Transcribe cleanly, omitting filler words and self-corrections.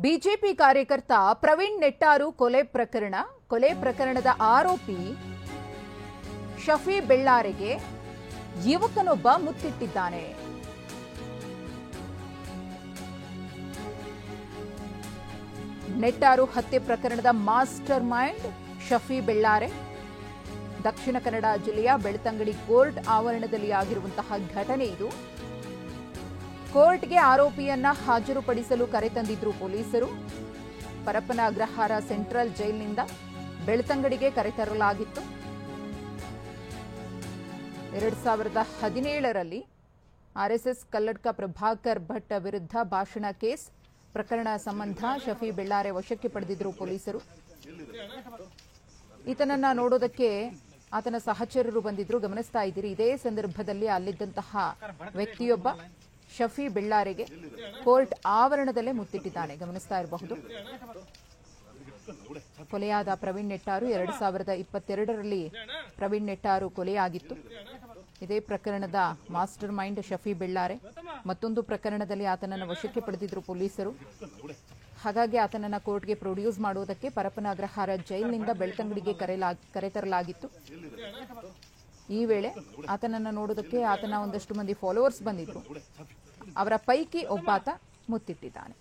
BJP ಕಾರ್ಯಕರ್ತ ಪ್ರವೀಣ್ ನೆಟ್ಟಾರು ಕೊಲೆ ಪ್ರಕರಣದ ಆರೋಪಿ ಶಫಿ ಬೆಳ್ಳಾರೆಗೆ ಯುವಕನೊಬ್ಬ ಮುತ್ತಿಟ್ಟಿದ್ದಾನೆ. ನೆಟ್ಟಾರು ಹತ್ಯೆ ಪ್ರಕರಣದ ಮಾಸ್ಟರ್ ಮೈಂಡ್ ಶಫಿ ಬೆಳ್ಳಾರೆ ದಕ್ಷಿಣ ಕನ್ನಡ ಜಿಲ್ಲೆಯ ಬೆಳ್ತಂಗಡಿ ಕೋರ್ಟ್ ಆವರಣದಲ್ಲಿ ಆಗಿರುವಂತಹ ಘಟನೆ ಇದು. ಕೋರ್ಟ್ಗೆ ಆರೋಪಿಯನ್ನ ಹಾಜರುಪಡಿಸಲು ಕರೆತಂದಿದ್ರು ಪೊಲೀಸರು. ಪರಪ್ಪನ ಅಗ್ರಹಾರ ಸೆಂಟ್ರಲ್ ಜೈಲಿನಿಂದ ಬೆಳ್ತಂಗಡಿಗೆ ಕರೆತರಲಾಗಿತ್ತು. 2017ರಲ್ಲಿ ಆರ್ಎಸ್ಎಸ್ ಕಲ್ಲಡ್ಕ ಪ್ರಭಾಕರ್ ಭಟ್ ವಿರುದ್ಧ ಭಾಷಣ ಕೇಸ್ ಪ್ರಕರಣ ಸಂಬಂಧ ಶಫಿ ಬೆಳ್ಳಾರೆ ವಶಕ್ಕೆ ಪಡೆದಿದ್ರು ಪೊಲೀಸರು. ಈತನನ್ನ ನೋಡೋದಕ್ಕೆ ಆತನ ಸಹಚರರು ಬಂದಿದ್ರು, ಗಮನಿಸ್ತಾ ಇದ್ದೀರಿ. ಇದೇ ಸಂದರ್ಭದಲ್ಲಿ ಅಲ್ಲಿದ್ದಂತಹ ವ್ಯಕ್ತಿಯೊಬ್ಬ ಶಫಿ ಬೆಳ್ಳಾರೆಗೆ ಕೋರ್ಟ್ ಆವರಣದಲ್ಲೇ ಮುತ್ತಿಟ್ಟಿದ್ದಾನೆ, ಗಮನಿಸ್ತಾ ಇರಬಹುದು. ಕೊಲೆಯಾದ ಪ್ರವೀಣ್ ನೆಟ್ಟಾರು 2022ರಲ್ಲಿ ಪ್ರವೀಣ್ ನೆಟ್ಟಾರು ಕೊಲೆಯಾಗಿತ್ತು. ಇದೇ ಪ್ರಕರಣದ ಮಾಸ್ಟರ್ ಮೈಂಡ್ ಶಫಿ ಬೆಳ್ಳಾರೆ. ಮತ್ತೊಂದು ಪ್ರಕರಣದಲ್ಲಿ ಆತನನ್ನು ವಶಕ್ಕೆ ಪಡೆದಿದ್ರು ಪೊಲೀಸರು. ಹಾಗಾಗಿ ಆತನನ್ನು ಕೋರ್ಟ್ಗೆ ಪ್ರೊಡ್ಯೂಸ್ ಮಾಡುವುದಕ್ಕೆ ಪರಪ್ಪನ ಅಗ್ರಹಾರ ಜೈಲಿನಿಂದ ಬೆಳ್ತಂಗಡಿಗೆ ಕರೆತರಲಾಗಿತ್ತು. ಈ ವೇಳೆ ಆತನನ್ನು ನೋಡೋದಕ್ಕೆ ಆತನ ಒಂದಷ್ಟು ಮಂದಿ ಫಾಲೋವರ್ಸ್ ಬಂದಿದ್ರು. ಅವರ ಪೈಕಿ ಒಬ್ಬಾತ ಮುತ್ತಿಟ್ಟಿದ್ದಾನೆ.